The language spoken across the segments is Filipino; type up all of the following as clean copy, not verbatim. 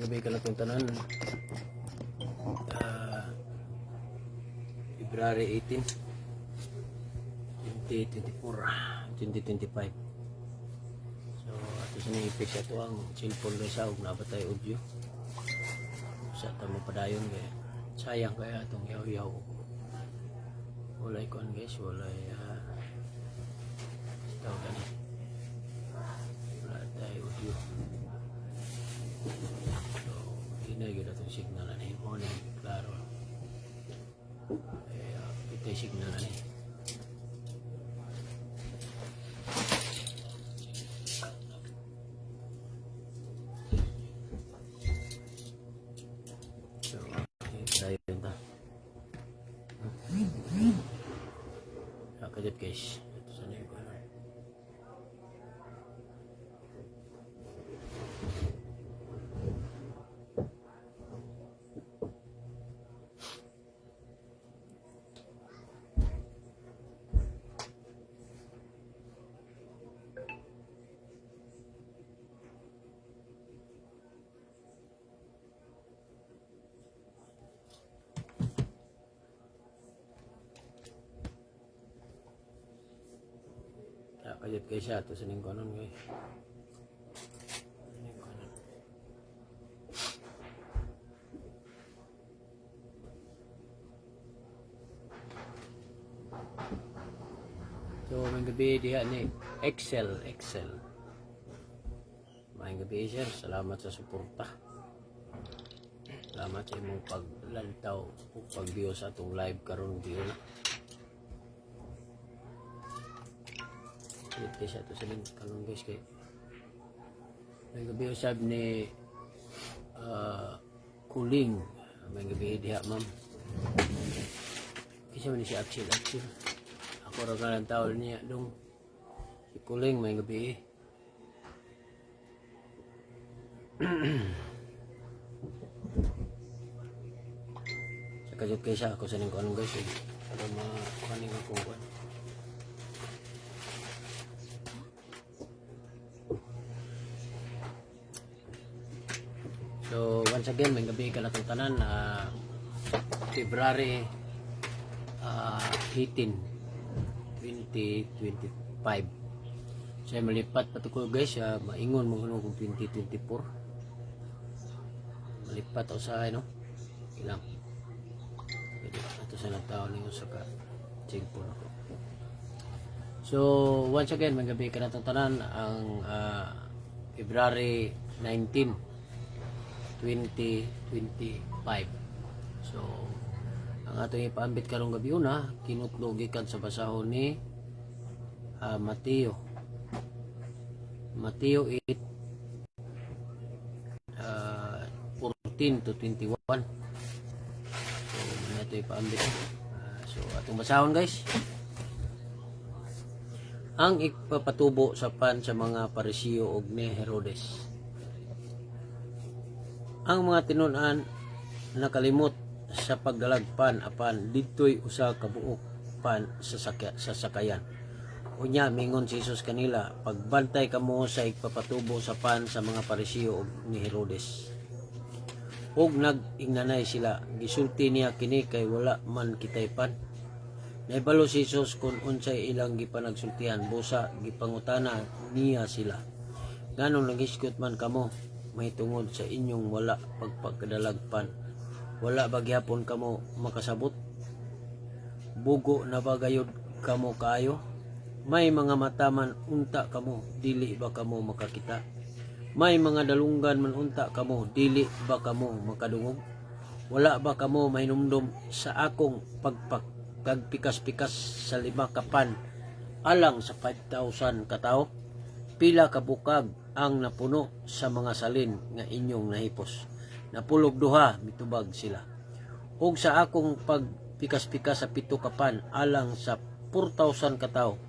gabi ka lang tanan. February 18, 2024, 2025. So, ato sa ni-fix ito ang cellphone guys ug nabatay audio. Sa tamo padayon kaya sayang kaya itong yaw-yaw. Walay kon guys, walay tawag gani. Wala tayo audio. So, hindi na itong signal na yung morning, klaro. Ito yung signal na niya. So, tayo yun ta. Nakakajot guys. Ito sana yung ano. Kajat guys siya ito sa lingkonon guys. So may gabi diha ni Excel. May gabi sir, salamat sa suporta. Salamat sa imong paglantaw o pag-view sa atong live karon video na. Ito siya ito sa lingkonon guys kay may gabi usab ni Kuling. May gabi diha ma'am. Kisa man siya Axel. Ako ra ka lang tao niya dong. Si Kuling may gabi. Sa kajot kay siya ako sa lingkonon guys para makaning akong kuwan. So once again may gabi ka natong tanan February 18, 2025. So malipat pa to ko guys, maingon mo kuno kung 2024. Malipat o sa ano? Ilang. Ito sa nagtaon ninyo sa cellphone ako. So once again may gabi ka natong tanan ang February 19, 2025. So ang atong ipaambit karong gabi una kinutlo gikan sa basahon ni Mateo 8 14 to 21. So nato ipaambit. So atong basahon guys. Ang ipapatubo sa pan sa mga Parisiyo ug ni Herodes. Ang mga tinunan nakalimot sa pagdalagpan apan ditoy usa ka buok pan sa sakayan. Unya mingon si Jesus kanila, pagbantay kamo sa igpapatubo sa pan sa mga Parisiyo ug ni Herodes. Ug nag-ingnanay sila, gisulti niya kini kay wala man kitay pan. Naibalo si Jesus kung unsay ilang gipanagsultihan, busa gipangutana niya sila. Nganong nagiskot man kamo? May tungod sa inyong wala pagpagdalagpan, wala bagyapon kamo makasabot, bugo na bagayod kamo kayo, may mga mata man unta kamo, dili ba kamo makakita, may mga dalunggan man unta kamo, dili ba kamo makadungog, wala ba kamo mahinumdum sa akong pagpikas-pikas sa 5 kapan alang sa 5,000 katao? Pila ka bukag ang napuno sa mga salin nga inyong nahipos. Napulog duha, mitubag sila. Ug sa akong pagpikas-pikas sa 7 kapan alang sa 4,000 katao,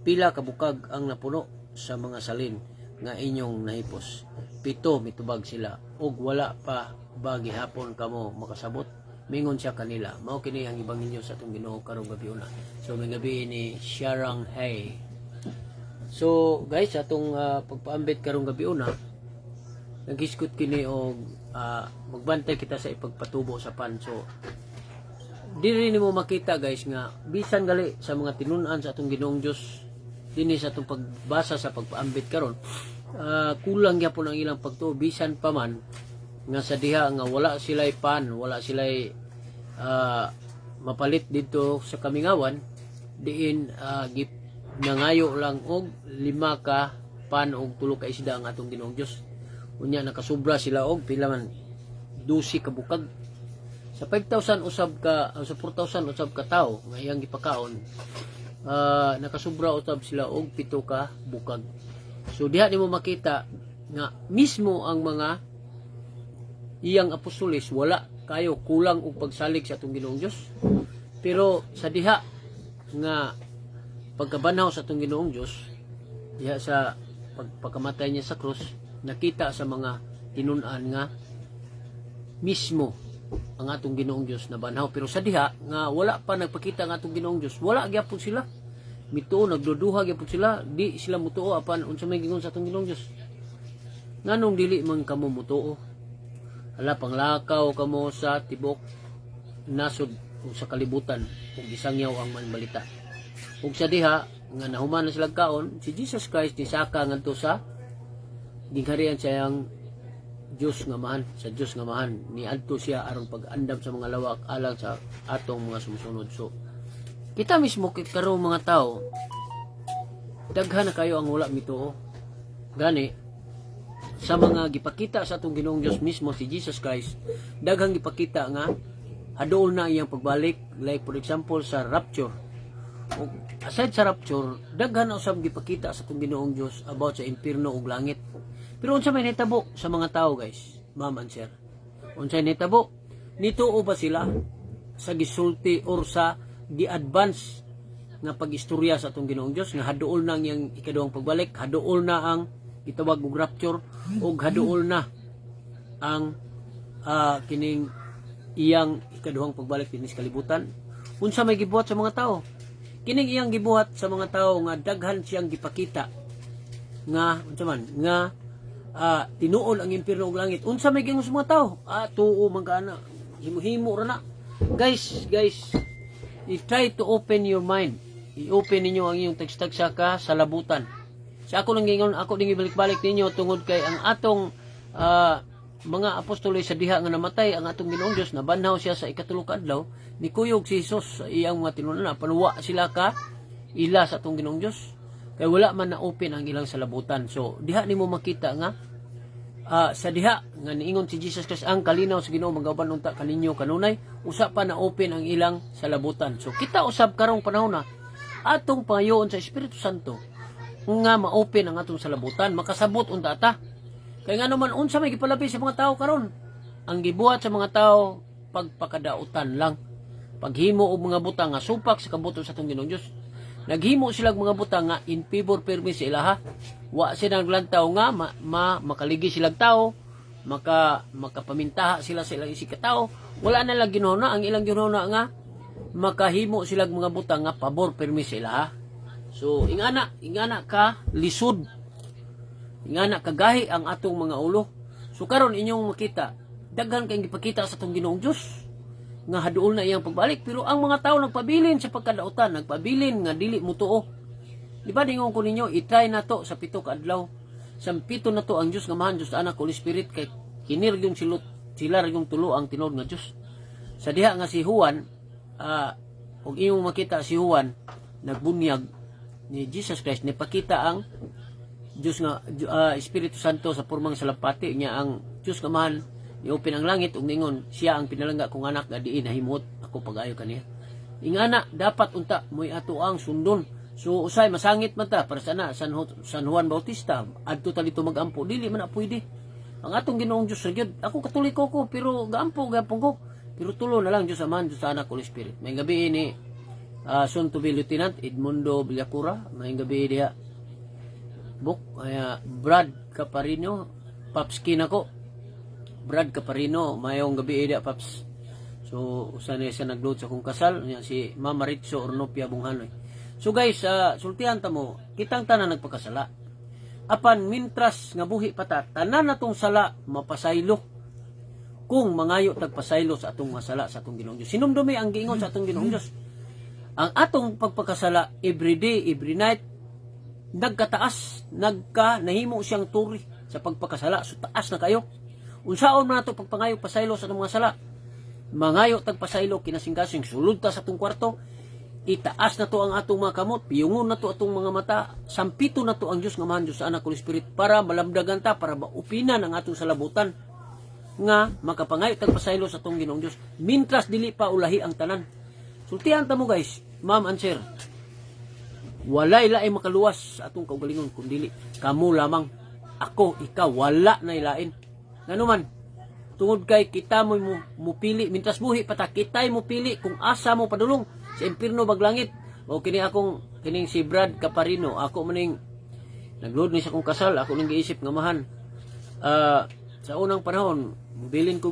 pila ka bukag ang napuno sa mga salin nga inyong nahipos. 7 mitubag sila. Ug wala pa ba gihapon kamo makasabot? Mingon siya kanila. Mao kini ang ibanginyo sa atong Ginoo karong gabi una. So may gabi ni Sharang Hay. So guys, atong pagpaambit karong gabi una, naghiskot kini og magbantay kita sa ipagpatubo sa pan. So dili nimo makita guys nga bisan gali sa mga tinun-an sa atong Ginoong Dios dinhi sa atong pagbasa sa pagpaambit karon, kulang gyapon ang ilang pagtuo bisan pa man nga sa diha nga wala sila'y pan, wala sila'y mapalit dito sa Kamingawan, diin nangayo lang og 5 ka pan og 3 ka isda ang atong Ginoong Dios. Unya nakasubra sila og pila man 12 ka bukag sa 5,000 usab ka sa 4,000 usab ka tawo nga iyang gipakaon. Nakasubra usab sila og 7 ka bukag. So diha nimo makita nga mismo ang mga iyang apostoles wala kayo kulang og pagsalig sa atong Ginoong Dios. Pero sa diha nga pagkabanhaw sa atong Ginoong Dios, diha sa pagpakamatay niya sa krus, nakita sa mga tinun-an nga mismo ang atong Ginoong Dios na banhaw. Pero sa diha nga wala pa nagpakita ang atong Ginoong Dios, wala gyapon sila mituo, nagduduha gyapon sila, di sila mutuo apan unsa may gingon sa atong Ginoong Dios. Nganong dili man kamo mutuo? Hala panglakaw kamo sa tibok nasod ug sa kalibutan ug gisangyaw ang manbalita. Ug sa diha nga nahuman na sila kaon, si Jesus Christ ni saka ngadto sa gingharian sa iyang Diyos nga mahan, sa Diyos nga mahan, ni adto siya aron pag-andam sa mga lawak alang sa atong mga sumusunod. So kita mismo karong mga tao daghan na kayo ang wala mituo. Gani sa mga gipakita sa atong Ginoong Dios mismo si Jesus Christ, daghang gipakita nga haduol na iyang pagbalik, like for example sa rapture. O aside sa rapture, daghan na usab gipakita sa atong Ginoong Dios about sa impierno ug langit. Pero unsa may nitabo sa mga tao guys, ma'am and sir? Unsa nitabo? Nituo ba sila sa gisulti or sa gi-advance nga pag-istorya sa atong Ginoong Dios nga haduol na ang iyang ikaduhang pagbalik, haduol na ang itawag og rapture, ug haduol na ang kining iyang ikaduhang pagbalik dinhi sa kalibutan? Unsa may gibuhat sa mga tao? Kining iyang gibuhat sa mga tao nga daghan siyang gipakita nga unsa man nga tinuol ang impierno ug langit. Unsa may gingon sa mga tao? Tuo man kana, himo-himo ra na. Guys, try to open your mind. I-open ninyo ang iyong tagsa ka sa labutan. Sa ako lang gingon, ako ding ibalik-balik ninyo tungod kay ang atong mga apostoles sa diha nga namatay ang atong Ginoong Dios, nabanhaw siya sa ikatulo ka adlaw, ni kuyog si Jesus sa iyang mga tinunan, panuwa sila ka ila sa atong Ginoong Dios. Kaya wala man na open ang ilang salabutan. So diha nimo makita nga sa diha nga niingon si Jesus Christ ang kalinaw sa Ginoo magaban unta kaninyo kanunay, usa pa na open ang ilang salabutan. So kita usab karong panahon na atong pangayoon sa Espiritu Santo nga ma-open ang atong salabutan, makasabot unta ta. Kaya nga naman unsa may gipalabi sa mga tao karon? Ang gibuhat sa mga tao pagpakadautan lang. Paghimo og mga butang nga supak sa kabuto sa atong Ginoong Dios. Naghimo sila mga butang nga in favor permis sa ilaha. Wa sila naglantaw nga makaligi silang tao, makapamintaha sila sa ilang isig ka tao. Wala na lang ginuna ang ilang ginuna nga makahimo sila mga butang nga pabor permis sa ilaha. So ingana ka lisod. Ingana kagahi ang atong mga ulo. So karon inyong makita, daghan kayong gipakita sa atong Ginoong Dios nga haduol na iyang pagbalik, pero ang mga tao nagpabilin sa pagkadautan, nagpabilin nga dili mutuo. Di ba dingon ko ninyo, i-try na to sa 7 ka adlaw. Sa 7 na to ang Dios nga mahan, Dios Anak, Holy Spirit, kay kinir yung sila yung tulo ang tinuod nga Dios. Sa diha nga si Juan, og imong makita si Juan nagbunyag ni Jesus Christ, nipakita ang Dios nga Espiritu Santo sa pormang salampati niya ang Dios nga mahan. Ni-open ang langit ug ningon siya ang pinalangga kong anak nga diin nahimot ako pag-ayo kaniya. Ingana dapat unta moy ato ang sundon. So usay masangit man ta para sana San Juan Bautista adto ta dito magampo, dili man na pwede. Ang atong Ginoong Dios ra gyud. Ako katoliko ko pero gaampo ko. Pero tulo na lang Dios Amahan, Dios Anak, Holy Spirit. May gabi ni soon to be Lieutenant Edmundo Villacura, may gabi diha Brad Caparino, Paps Kinako. Brad Caparino, mayong gabi ida Paps. So usa na siya nagload sa kong kasal niya si Mama Ritzo Ornopia Bunghanoy. So guys, sultihan ta mo, kitang tanan nagpakasala. apan mintras nga buhi pata tanan natong sala mapasaylo kung mangayo tagpasaylo sa atong mga sala sa atong Ginoong Dios. Sinumdumi ang giingon sa atong Ginoong Dios. Ang atong pagpakasala every day, every night nagkataas, nahimo siyang turi sa pagpakasala. So taas na kayo. Unsaon man nato pagpangayo pasaylo sa atong mga sala? Mangayo tagpasaylo kinasing-kasing sulod ta sa atong kwarto. Itaas na to ang atong mga kamot, piyungon na to atong mga mata, sampito na to ang Diyos nga Amahan, Diyos sa Anak, Holy Spirit, para malamdagan ta, para maupinan ang atong salabutan, nga makapangayo tagpasaylo sa atong Ginoong Diyos, mintras dili pa ulahi ang tanan. Sultihan ta mo guys, ma'am and sir, walay laing makaluwas sa atong kaugalingon, kundili, kamo lamang, ako, ikaw, wala na ilain. Nganuman, tungod kay kita mo mupili, mintras buhi pata, kita'y mupili kung asa mo padulong, sa impirno baglangit o kining si Brad Caparino ako maning nagload ni sa akong kasal ako nang giisip nga mahan sa unang panahon bilin ko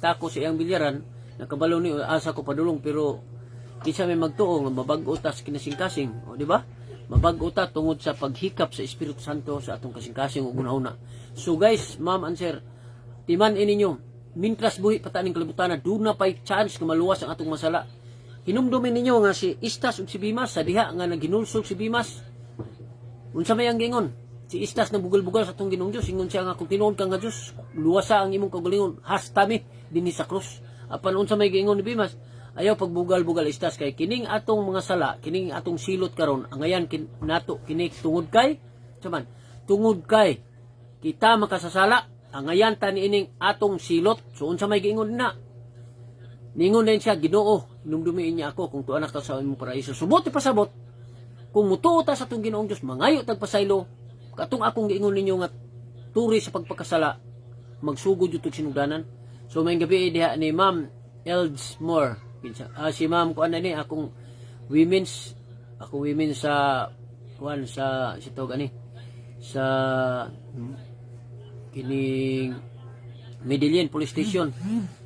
tako sa iyang bilyaran nakabalo ni asa ko padulong pero kinsa may magtuo nga mabag-o ta sa kinasing-kasing o di ba mabag-o ta tungod sa paghikap sa Espiritu Santo sa atong kasing-kasing ug una-una. So guys, ma'am and sir, timan ininyo mintras buhi pata ning kalibutan do na pay chance nga maluwas ang atong masala. Hinumdumin ninyo nga si Istas ug si Bimas sa diha nga naginulsog si Bimas. Unsa may ang gingon? Si Istas na bugal-bugal sa atong Ginoong Dios, ingon siya nga kung tinuod ka nga Dios, luwasa ang imong kaugalingon, hastami dinhi sa krus. Apan unsa may gingon ni Bimas? Ayaw pagbugal-bugal Istas kay kining atong mga sala, kining atong silot karon, angayan nato kini tungod kay saman, tungod kay kita makasasala, angayan ta niining atong silot. So unsa may gingon na? Ningon din siya, Ginoo, numdumiin niya ako kung tuanak ka sa imong paraiso. Subot pasabot, kung mutuo ta sa itong Ginoong Diyos, mangayo tagpasaylo, katong akong giingon ninyo nga turi sa pagpakasala, magsugod yung sinugdanan. So may gabi diha ni Ma'am Eldsmore. Si Ma'am ko ni akong women's sa sitog ani sa kining Medellin Police Station.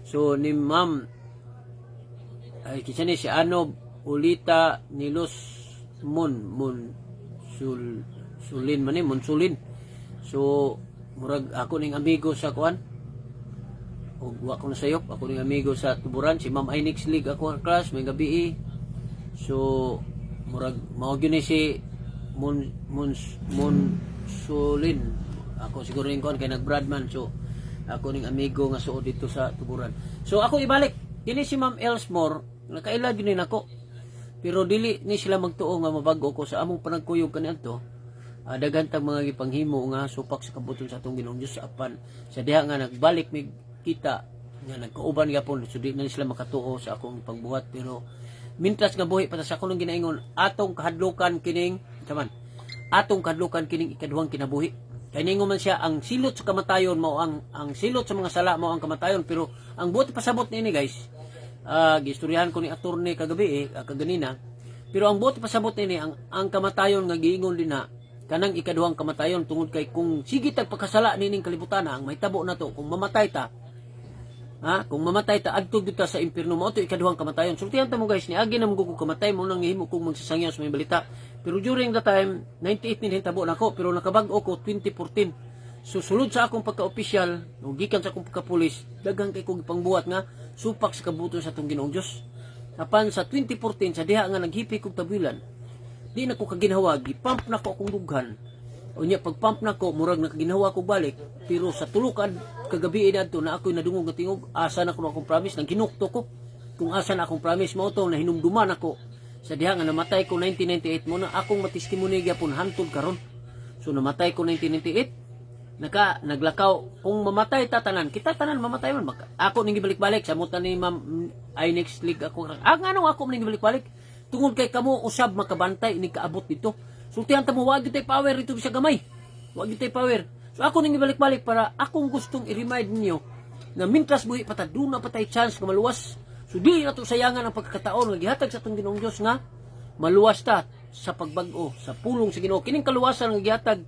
So ni Ma'am ay kisa ni si Anob Ulita Nilos Sulin man ni Monsulin. So murag ako ning amigo sa kuan og wa ko na sayop ako ning amigo sa tuburan si Ma'am Inix League ako class may gabi. So murag mao gyud ni si Monsulin ako siguro ning kuan kay nag-Bradman. So ako ning amigo nga suod dito sa tuburan. So ako ibalik kini si Ma'am Elsmore nakaila gyud ni nako. Pero dili ni sila magtuo nga mabago ko sa among panagkuyog kaniadto. Daghan tang mga gipanghimo nga supak sa kabuton sa atong Ginoong Dios apan sa diha nga nagbalik mig kita nga nagkauban gyapon so di na sila makatuo sa akong pagbuhat. Pero mintras nga buhi pa sa akong ginaingon atong kahadlukan kining ikaduhang kinabuhi. Kaya ningon man siya, ang silot sa kamatayon mo, ang silot sa mga sala mo ang kamatayon. Pero ang buti pasabot nini guys, gistoryahan ko ni attorney kagabi kaganina. Pero ang buti pasabot nini, ang kamatayon nga giingon din na, kanang ikaduhang kamatayon tungod kay kung sige tagpakasala nining kalibutan ang mahitabo na to, kung mamatay ta, adto kita sa impierno mo, ito ikaduhang kamatayon. Sultihan ta mo guys, niagi na mo kung kamatay mo nang himo kung magsasangyaw sa may balita. Pero during the time, 98 ni hitabo na ako, pero nakabag-o ko 2014. So sulod sa akong pagka-opisyal, gikan sa akong pagka-pulis, daghang kay kong pangbuhat nga, supak sa kabuton sa itong Ginoong Diyos. Apan sa 2014, sa diha nga naghipi kong tabilan, di na ko kaginhawa, gipump na ko akong dughan. O niya, pag-pump na ko, murag nakaginhawa ko balik, pero sa tulukan, kagabi edad to, na ako'y nadungog na tingog, asa na ko na akong promise, nang ginukto ko, kung asa na akong promise mo to, na hinumduman ako, sa diha nga namatay ko 1998 mo na akong matistimony gyapon hantod karon. So namatay ko 1998. Naglakaw kung mamatay tatanan, kita tanan mamatay man. Ako ning gibalik-balik sa mutan ni Ma'am Inix League ako. Ngano ako ning gibalik-balik? Tungod kay kamo usab makabantay ni kaabot dito. Sultihan ta mo wag gyud tay power dito sa gamay. Wag gyud tay power. So ako ning gibalik-balik para akong gustong i-remind ninyo na mintras buhi pataduna patay chance nga maluwas. So di na to sayangan ang pagkakataon nga gihatag sa atong Ginoong Dios nga maluwas ta sa pagbag-o sa pulong sa Ginoo. Kining kaluwasan nga gihatag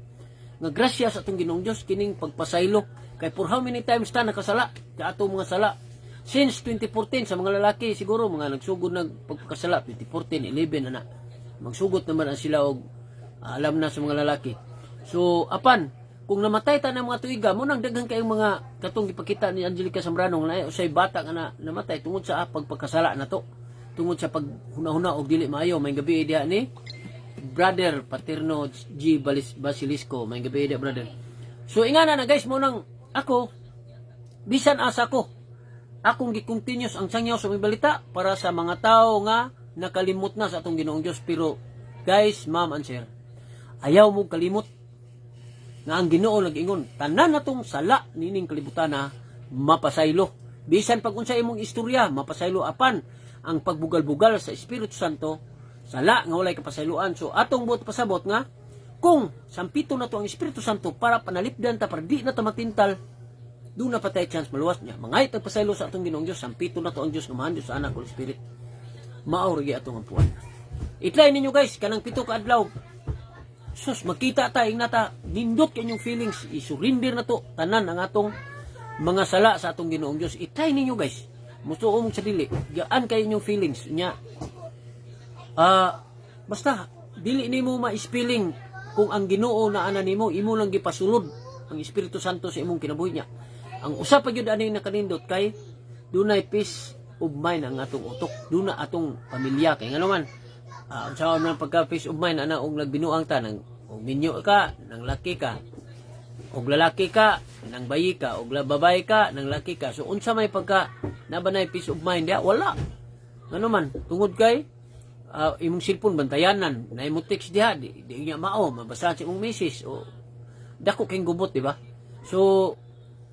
nga grasya sa atong Ginoong Dios kining pagpasaylo kay for how many times ta nakasala sa atong mga sala since 2014 sa mga lalaki siguro mga nagsugod nag pagkasala 2014 11 na magsugod naman ang sila og alam na sa mga lalaki. So apan kung namatay ta ng mga tuiga mo nang daghang kayong mga katong gipakita ni Angelica Zambrano na usay bata nga na namatay tungod sa pagpagkasala na to, tungod sa paghuna-huna og dili maayo. May gabi diha ni Brother Paterno G. Basilisco, may gabi diha brother. So ingana na guys, mo nang ako bisan asa ko akong gi-continuous ang sangyaw sa mga balita para sa mga tao nga nakalimot na sa atong Ginoong Dios. Pero guys, ma'am and sir, ayaw mo kalimot nga ang Ginoo nag-ingon tanan natong sala nining kalibutan na mapasaylo. Bisan pag unsa imong istorya mapasaylo, apan ang pagbugal-bugal sa Espiritu Santo sala nga walay kapasayloan. So atong buot pasabot nga kung sampito na to ang Espiritu Santo para panalipdan ta para di na ta matintal, doon na patay chance maluwas niya. Mangayt ang pasaylo sa atong Ginoong Dios, sampito na to ang Dios nga mahandyo sa anak ug Spirit. Mao ri atong ampuan. I-try ninyo guys kanang 7 ka adlaw. Sus, makita ta nata nindot kanyong feelings, isurrender na to tanan ang atong mga sala sa atong Ginoong Dios. I-try ninyo guys. Musuo mong sa dili, gaan kayo inyong feelings nya. Basta dili nimo ma-spelling kung ang Ginoo na ana nimo imo lang gipasulod ang Espiritu Santo sa imong kinabuhi niya. Ang usa pa gyud ani nakanindot kay dunay peace of mind ang atong utok, duna atong pamilya kay ngano man sa man pagka peace of mind ana og nagbinuang ta nang og minyo ka nang laki ka og lalaki ka nang bayi ka og babae ka nang laki ka. So unsa may pagka nabanay peace of mind dia wala ngano man tungod kay imong cellphone bantayanan na imong text diha di niya mao mabasa sa imong message o dako kay gubot, di ba? So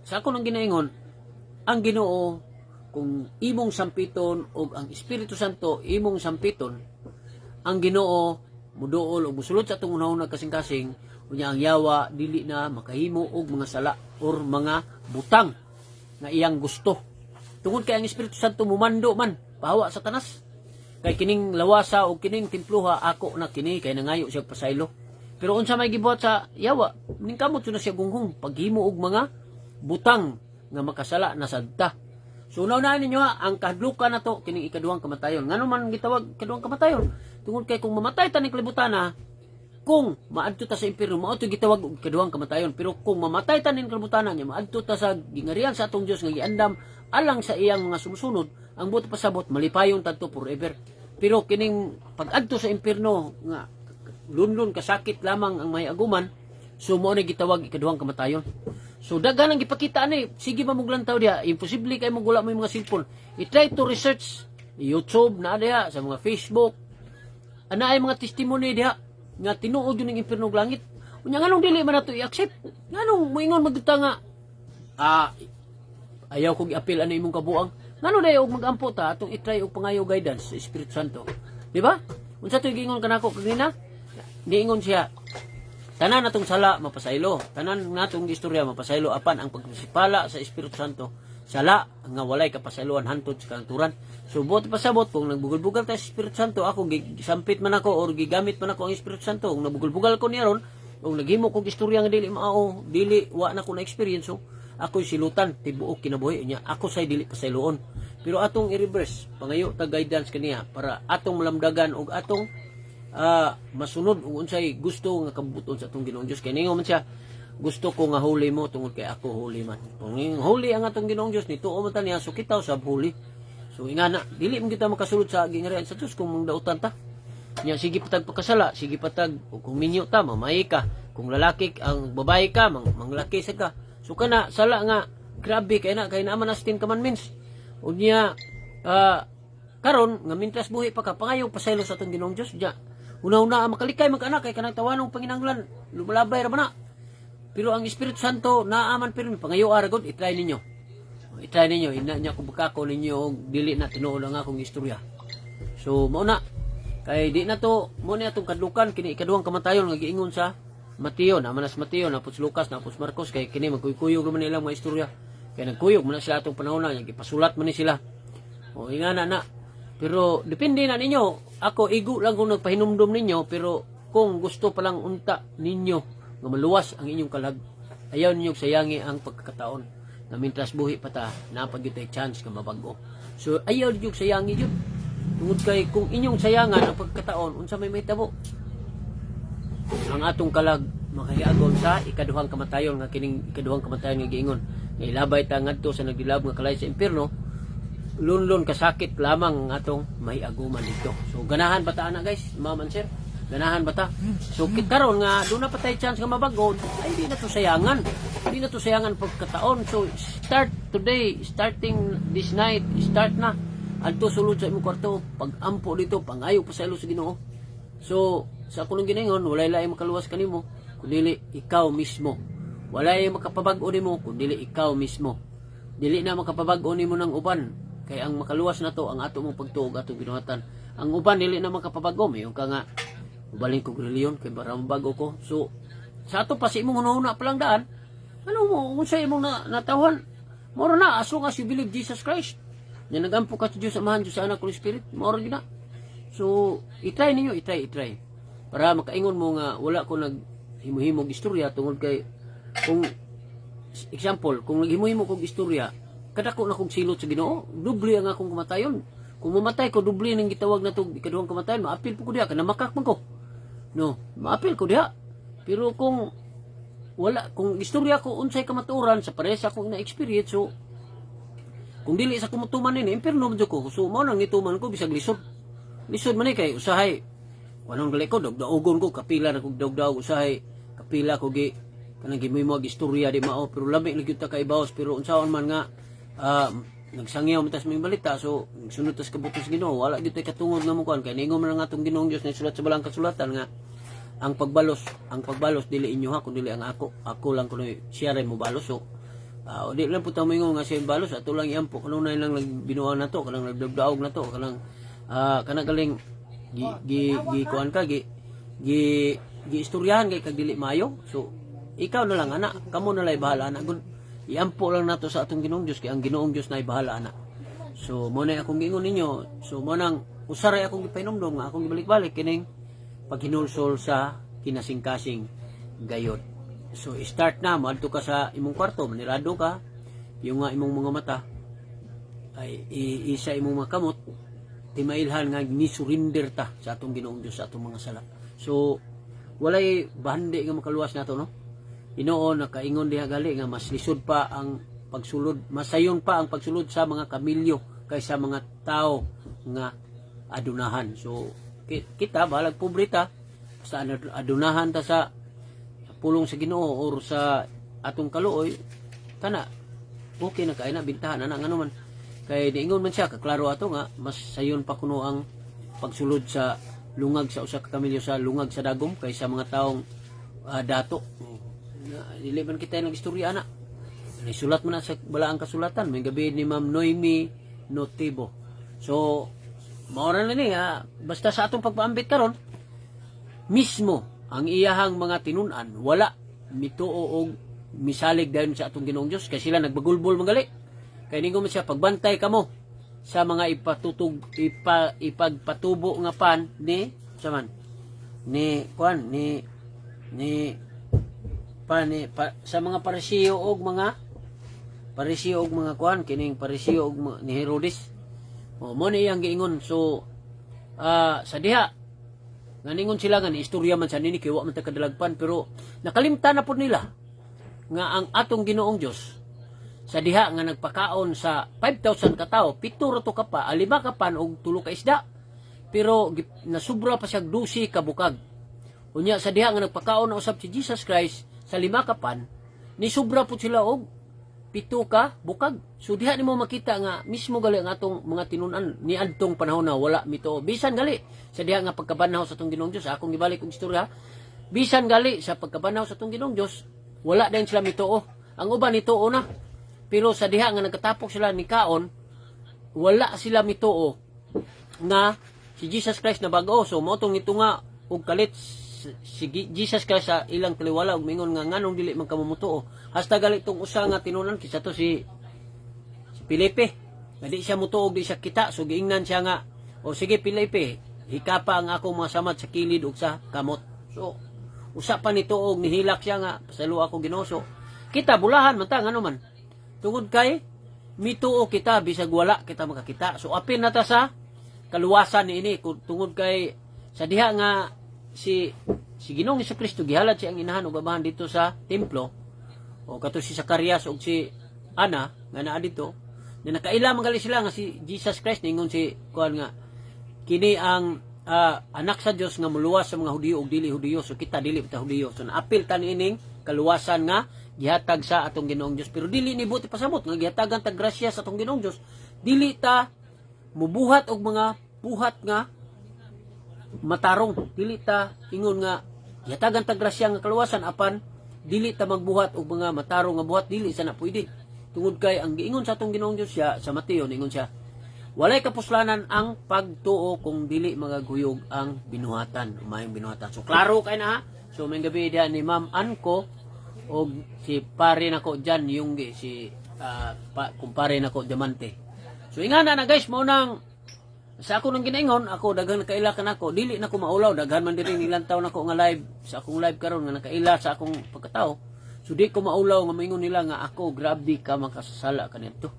sa ako nang ginaingon ang Ginoo kung imong sampiton og ang Espiritu Santo imong sampiton, ang Ginoo muduol og musulod sa atong unahon kasing-kasing unya ang yawa dili na makahimo og mga sala or mga butang nga iyang gusto. Tungod kay ang Espiritu Santo mumando man pahawa sa tanas. Kay kining lawasa o kining templuha ako na kini kay nangayo siya pasaylo. Pero unsa may gibuhat sa yawa, ningkamot na siya gunghong paghimo og mga butang nga makasala na sadta. So unaw-unahan ninyo ang kahadlukan na to kining ikaduhang kamatayon. Ngano man gitawag ikaduhang kamatayon? Tungod kay kung mamatay ta ning kalibutan na, kung maadto ta sa impierno, mao to gitawag og ikaduhang kamatayon. Pero kung mamatay ta ning kalibutan na, maadto ta sa gingarihan sa atong Dios nga giandam alang sa iyang mga sumusunod, ang buot pasabot malipayon tadto forever. Pero kining pag-adto sa impierno nga lunlun kasakit lamang ang may aguman, so mo na gitawag ikaduhang kamatayon. So daghan ang gipakita ani, sige mamuglantaw dia, imposible kay magula mo yung mga cellphone. I-try to research YouTube na diha sa mga Facebook. Ana ay mga testimony diha nga tinuod yun ng impierno ug langit. Unya nganong dili man nato i-accept? Nganong moingon magduta nga ayaw kong i-appeal ano imong kabuang. Ngano dayo og magampo ta atong i-try og pangayo guidance sa Espiritu Santo. Di ba? Unsa to giingon kanako kanina? Niingon siya, tanan natong sala mapasaylo, tanan natong istorya mapasaylo, apan ang pagpasipala sa Espiritu Santo sala nga walay kapasayloan hantod sa kanturan. So buot pasabot kung nagbugol-bugal ta sa Espiritu Santo, ako gisampit man ako or gigamit man ako ang Espiritu Santo, kung nabugol-bugal ko niya ron, kung naghimo kong istorya nga dili mao, dili wa na ko na experience, so ako'y silutan tibuok kinabuhi niya, ako say dili pasayloon. Pero atong i-reverse pangayo ta guidance kaniya para atong malamdagan og atong masunod ug unsay gusto nga kabuton sa atong Ginoong Dios. Kay ningon man siya, gusto ko nga holy mo tungod kay ako holy man. Kung holy ang atong Ginoong Dios, nituo man ta niya, so kita usab holy. So ingana, dili man kita makasulod sa gingarihan sa Dios kung mangdautan ta. Nya sige patag pagkasala, sige patag kung minyo ta mamay ka, kung lalaki ang babae ka manglaki sa ka. So kana sala nga grabe kay naman as 10 commandments. Unya karon nga mintras buhi pa ka pangayo pasaylo sa atong Ginoong Dios diya. Una-una makalikay magkana kay kanang tawanong panginahanglan lumalabay ra man na. Pero ang Espiritu Santo naaman pirmi pangayo aragod, i-try ninyo. I-try ninyo, ina niya kung baka ko ninyo og dili na tinuod ang akong istorya. So mao na kay di na to mo ni atong kadlukan kini ikaduhang kamatayon nga giingon sa Mateo, na manas Mateo, napos Lucas, napos Marcos, kay kini magkuyog naman nilang mga istorya. Kay nagkuyog man na sila atong panahon na, ipasulat man ni sila. O ingana na. Pero depende na ninyo. Ako igo lang kung nagpahinumdum ninyo, pero kung gusto palang unta ninyo nga maluwas ang inyong kalag, ayaw ninyo sayangi ang pagkakataon. Na mintras buhi pa ta, napagyutay chance nga mabago. So ayaw ninyo sayangi yun. Tungod kay kung inyong sayangan ang pagkakataon, unsa may mahitabo? Ang atong kalag makahiagom sa ikaduhang kamatayon nga kining ikaduhang kamatayon nga giingon nga ilabay ta ngadto sa nagdilab nga kalay sa impierno, lunlon kasakit lamang ang atong mahiaguman dito. So ganahan ba ta ana guys, ma'am and sir? Ganahan ba ta? So karon nga doon na patay chance nga mabagod, ay di na to sayangan. Di na to sayangan pagkataon. So start today, starting this night, start na. Adto sulod sa imong kwarto, pag-ampo dito, pangayo pa sa ilo sa Ginoo. So sa akong giningon, walay lain makaluwas kanimo, kundi ikaw mismo. Walay makapabag-o nimo, kundi ikaw mismo. Dili na makapabag-o nimo ng uban. Kay ang makaluwas na to ang ato mong pagtuog atong binuhatan. Ang uban dili na makapabag-o, mayon ka nga ubaling kog reliyon kay para mabago ko. So sa ato pa si imong hunahuna pa lang daan, ano mo unsa imong natawhan? Moro na as long as you believe Jesus Christ. Nya nagampo ka sa Dios Amahan, Dios Anak, Holy Spirit, moro gyud na. So i-try ninyo, i-try. Para makaingon mo nga wala ko naghimo-himog istorya tungod kay kung example, kung naghimo-himo kog istorya, kadako na kong silot sa Ginoo, dubli ang akong kamatayon. Kung mamatay ko, dubli nang gitawag na itong ikaduhang kamatayon, maapil po ko diha, kanamakak man ko. No, maapil ko diha. Pero kung wala, kung istorya ko unsay kamaturan sa pares akong na-experience, so kung dili sa kumutuman nini, impierno man ko. So mo nang nituman ko bisag lisod. Lisod man kay usahay. Wanong gali ko dogdaogon ko kapila na kog dogdaog usahay, kapila ko gi kanang gimimo istorya di mao, pero labi lagi ta kay bawas, pero unsaon man nga nagsangyaw mitas may balita, so nagsunod tas kabutos Ginoo, wala gyud tay katungod nga mo kuan kay ningon man ang atong Ginoong Dios na sulat sa balang kasulatan nga ang pagbalos dili inyo ha, kundi ang ako lang kuno siya ray mo balos. So di lang puta mo ingon nga siya balos, ato lang iampo kanunay lang nagbinuang na to, kanang nagdabdaog na to, kanang kana galing gi kuan ka gi istoryahan kay kag dili mayo. So ikaw na lang ana, kamo na lay bahala ana, iampo lang nato sa atong Ginoong Dios kay ang Ginoong Dios na bahala ana. So mo na akong giingon ninyo, so mo nang usaray akong gipainumdom nga akong gibalik-balik kining paghinulsol sa kinasing-kasing gayod. So start na, maadto ka sa imong kwarto, manirado ka, yung nga imong mga mata ay isa imong mga kamot, timailhan nga ni-surrender ta sa atong Ginoong Dios sa atong mga sala. So walay bahandi nga makaluwas nato, no? Inoon nakaingon diha gali nga mas lisod pa ang pagsulod, masayon pa ang pagsulod sa mga kamilyo kaysa mga tao nga adunahan. So kita balag pobreta sa adunahan ta sa pulong sa Ginoo or sa atong kaluoy, kana okay na kay na bintahan ana ngano man kay diingon man siya kaklaro ato nga mas sayon pa kuno ang pagsulod sa lungag sa usa ka kamilyo sa lungag sa dagom kaysa mga taong dato. Dili man kita nag-istorya ana. Nisulat man na sa balaang kasulatan may gabi ni Ma'am Noemi Notibo. So mao ra ni basta sa atong pagpaambit karon mismo ang iyahang mga tinun-an wala mituo og misalig dayon sa atong Ginoong Dios kay sila nagbagulbol mangali. Kay ningon man siya pagbantay kamo sa mga ipagpatubo nga pan ni saman ni kuan sa mga parisiyo og mga kuan kining parisiyo og ni Herodes. Mo ni iyang giingon. So sa diha nga ningon sila nga ni istorya man sa nini kay wa man ta kadalagpan, pero nakalimtan na pud nila nga ang atong Ginoong Dios sa diha nga nagpakaon sa 5,000 ka tawo, 7 ra to ka pa, 5 ka pan og 3 ka isda, pero nasubra pa siya 12 ka bukag. Unya sa diha nga nagpakaon na usab si Jesus Christ sa 5 ka pan, ni sobra pud sila og 7 ka bukag. So diha nimo makita nga mismo gali ang atong mga tinun-an ni adtong panahon na wala mito. Bisan gali sa diha nga pagkabanaw sa atong Ginoong Dios, akong gibalik og istorya. Bisan gali sa pagkabanaw sa atong Ginoong Dios, wala din sila mituo. Ang uban nituo na. Pero sa diha nga nagkatapok sila ni kaon, wala sila mituo nga si Jesus Christ na bag-o. So mo tong ito nga og kalit si Jesus Christ sa ilang taliwala og mingon nga nganong dili man kamumutuo. Hasta gali tong usa nga tinunan kisa to si Felipe. Dili siya mutuo og di siya kita, so giingnan siya nga o sige Felipe, hikapa ang akong mga samad sa kilid ug sa kamot. So usa pa nito og nihilak siya nga pasalo ako Ginoo. So kita bulahan man ta ngano man. Tungod kay mituo kita bisag wala kita makakita. So apil na ta sa kaluwasan niini tungod kay sa diha nga si Ginoong Kristo gihalad siya ang inahan ug amahan dito sa templo, o kato si Zacarias ug si Ana nga naa dito, na nakaila magali sila nga si Jesus Christ ningon si kuan nga kini ang anak sa Dios nga muluwas sa mga Hudiyo ug dili Hudiyo. So kita dili ta Hudiyo, so naapil ta niining kaluwasan nga gihatag sa atong Ginoong Dios. Pero dili ni buti pasabot nga gihatagan ta grasya sa atong Ginoong Dios, dili ta mubuhat og mga buhat nga matarong, dili ta ingon nga gihatagan ta grasya nga kaluwasan apan dili ta magbuhat og mga matarong nga buhat, dili sa na pwede. Tungod kay ang giingon sa atong Ginoong Dios siya sa Mateo, ningon siya, walay kapuslanan ang pagtuo kung dili magaguyog ang binuhatan, umayong binuhatan. So klaro kay na ha. So may gabi diha ni Ma'am Anko o si pare nako diyan yung si kumpare nako Diamante. So ingana na guys, mao nang sa ako nang ginaingon, ako daghan nakaila kan ako, dili na ko maulaw, daghan man diri ilang taon nako nga live sa akong live karon nga nakaila sa akong pagkatao. So di ko maulaw nga maingon nila nga ako grabe ka makasasala kanito.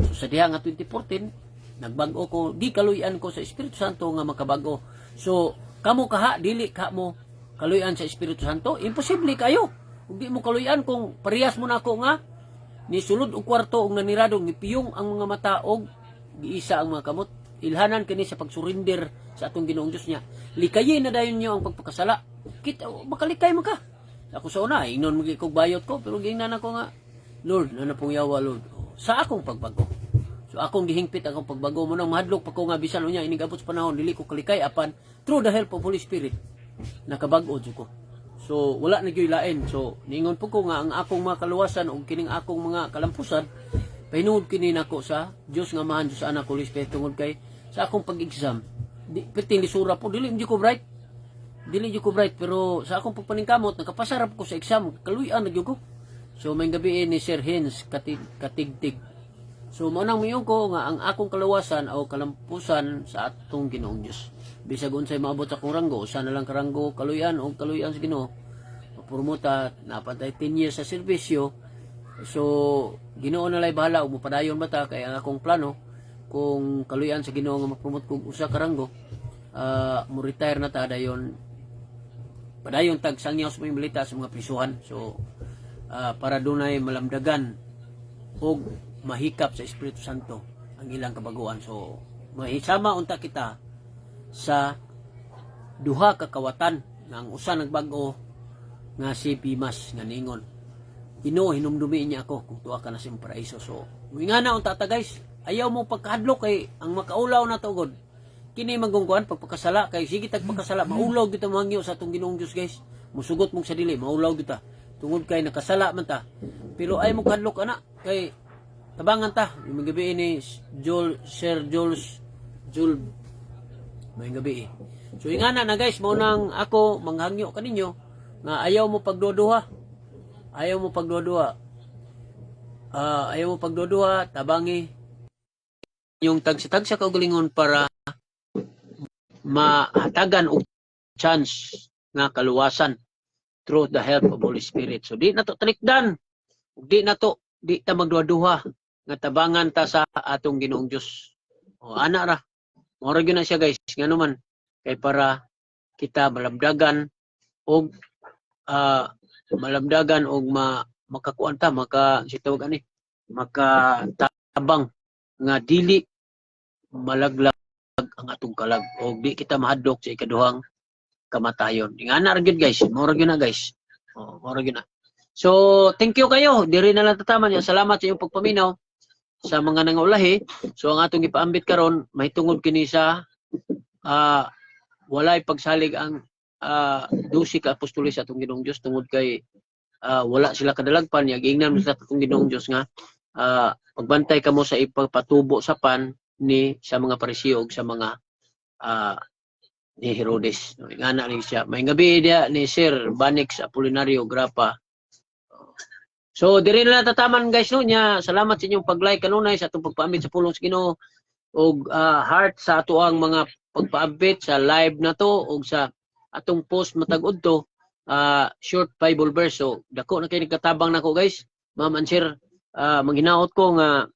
So sa diha nga 2014 nagbago ko, di kaluyan ko sa Espiritu Santo nga makabago. So kamo kaha dili ka mo kaluyan sa Espiritu Santo, imposible kayo. Ug di mo kaluyan kung parehas mo nako nga ni sulod og kwarto og nanirado ni piyong ang mga mata og giisa ang mga kamot. Ilhanan kini sa pagsurinder sa atong Ginoong Dios niya. Likayin na dayon niyo ang pagpakasala. Kita makalikay man ka. Ako sa una, ingnon mo kog bayot ko, pero gingnan ako nga, Lord, na pong yawa, Lord, sa akong pagbago. So akong gihingpit akong pagbago mo nang mahadlok pa ko nga bisan unya inig abot sa panahon dili ko kalikay apan through the help of Holy Spirit nakabag-o jud ko. So wala na gyud lain. So ningon po ko nga ang akong mga kaluwasan ug kining akong mga kalampusan pahinuod kini nako sa Dios nga mahan sa anak Holy Spirit tungod kay sa akong pag-exam. Di piting lisura po dili ko bright. Dili jud ko bright pero sa akong pagpaningkamot nakapasarap ko sa exam kaluy-an na jud ko. So may gabi ni Sir Hens katigtig. So mao nang miyon ko nga ang akong kaluwasan o kalampusan sa atong Ginoong Dios. Bisag unsay maabot sa akong ranggo, usa na lang karanggo kaluyan o kaluyan sa Ginoo. Purmuta napantay 10 years sa serbisyo. So Ginoo na lay bahala ug mopadayon bata kay ang akong plano kung kaluyan sa Ginoo nga mapromote kog usa ka ranggo, mo retire na ta dayon. Padayon tag sangyaw sa milita sa mga prisuhan. So para dunay malamdagan og mahikap sa Espiritu Santo ang ilang kabaguan. So mahisama unta kita sa duha ka kawatan nga ang usa nagbago nga si Pimas nga ningon, Ginoo hinumdumi niya ako kung tuwa ka na sa paraiso. So ingana unta ta guys, ayaw mo pagkahadlok kay ang makaulaw na tugod kini magungkuan pagpakasala kay sige tag pagkasala maulaw kita mangyo sa atong Ginoong Dios guys. Musugot mong sa dili maulaw kita tungod kay nakasala man ta. Pero ay mo kadlok ana kay tabangan ta. Yung gabi ni Sir Jules may gabi. So ingana na guys, mao nang ako manghangyo kaninyo nga ayaw mo pagduduha. Ayaw mo pagduduha, tabangi yung tagsa-tagsa kaugalingon para mahatagan og chance nga kaluwasan through the help of Holy Spirit. So di na to talikdan. Di ta magduha-duha nga tabangan ta sa atong Ginoong Dios. O ana ra. Mora gyud na siya guys. Ngano man kay para kita malabdagan og makakuan ta sitawag ani makatabang nga dili malaglag ang atong kalag o di kita mahadlok sa ikaduhang kamatayon. Ingana ra gyud guys. Mora gyud na guys. Mora gyud na. So, thank you kayo. Diri na lang tataman niya. Salamat sa iyong pagpaminaw sa mga nangaulahi. So, ang atong ipaambit karon mahitungod kini sa walay pagsalig ang 12 ka apostoles sa atong Ginoong Dios tungod kay wala sila kadalagpan. Yagingnan sa atong Ginoong Dios nga pagbantay kamo sa ipagpatubo sa pan ni sa mga Parisiyo ug sa mga ni Herodes. Ingana ni siya. May gabi dia ni Sir Banix Apolinario Grapa. So diri na tataman guys no nya. Salamat sa inyong pag-like kanunay sa atong pagpaambit sa pulong sa Ginoo og heart sa ato ang mga pagpaambit sa live na to og sa atong post matag udto short Bible verse. So dako na kay nagkatabang nako guys. Ma'am and sir, manghinaot ko nga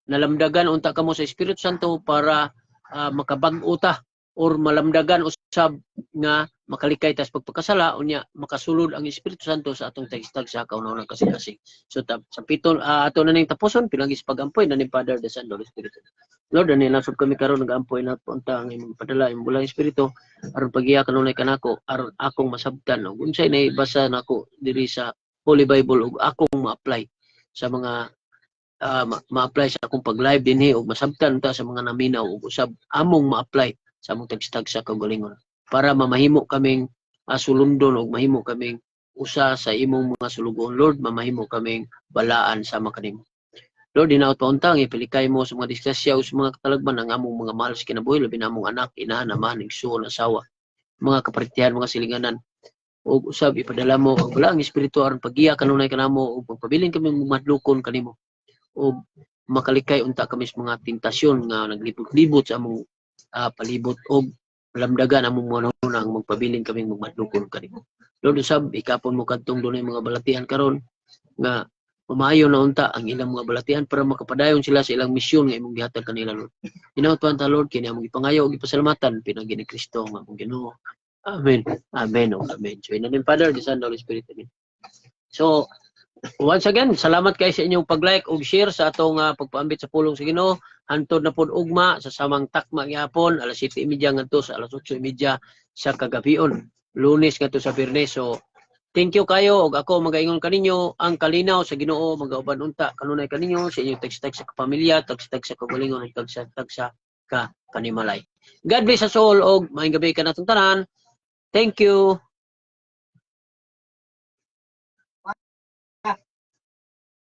nalamdagan unta kamo sa Espiritu Santo para makabag-o ta or malamdagan usab nga makalikay tas pagpakasala unya makasulod ang Espiritu Santo sa atong tagstag sa kauna-unang kasing-kasing. So sa pitong ato na ning tapuson pinagis pagampoy na ni Father the Son, the Holy Spirit. Lord, ani lasod kami karon nag-ampoy na punta ang imong padala imong bulang espiritu aron pagiya kanunay kanako aron akong masabtan ug unsay naibasa nako diri sa Holy Bible ug akong ma-apply sa mga ma-apply sa akong pag-live dinhi ug masabtan ta sa mga naminaw ug usab among ma-apply sa among tagstag sa kaugalingon para mamahimo kaming sulundon ug mahimo kaming usa sa imong mga sulugon. Lord, mamahimo kaming balaan sama kanimo. Lord, dinaot pauntang ipilikay mo sa mga disgrasya o sa mga katalagman ang among mga mahal sa kinabuhi, labi na among anak, inahan, amahan, igsuon, asawa, mga kaparitihan, mga silinganan. O usab ipadala mo ang balaang espiritu aron pagiya kanunay kanamo ug pagpabilin kami madlukon kanimo. O makalikay unta kami sa mga tentasyon nga naglibot-libot sa among palibot o lamdagan among mga nang magpabilin kami magmadlukon kanimo. Lord, usab ikapon mo kadtong dunay mga balatian karon nga mamayo na unta ang ilang mga balatian para makapadayon sila sa ilang misyon nga imong gihatag kanila, Lord. Hinautuan ta, Lord, kini among ipangayo ug ipasalamatan pinagi ni Kristo nga among Ginoo. Amen. Amen. Amen. So, in the name of Father, the Son, the Holy Spirit. Amen. So, once again, salamat kayo sa inyong pag-like ug share sa atong pagpaambit sa pulong sa Ginoo. Hantod na pod ugma sa samang takma gyapon alas 7:30 ngadto sa alas 8:30 sa kagabion. Lunes ngadto sa Biyernes. So, thank you kayo ug ako magaingon kaninyo ang kalinaw sa Ginoo magauban unta kanunay kaninyo sa inyong tagstag sa kapamilya, tagstag sa kaugalingon ug tagstag sa kanimalay. God bless us all og maayong gabi kanatong tanan. Thank you.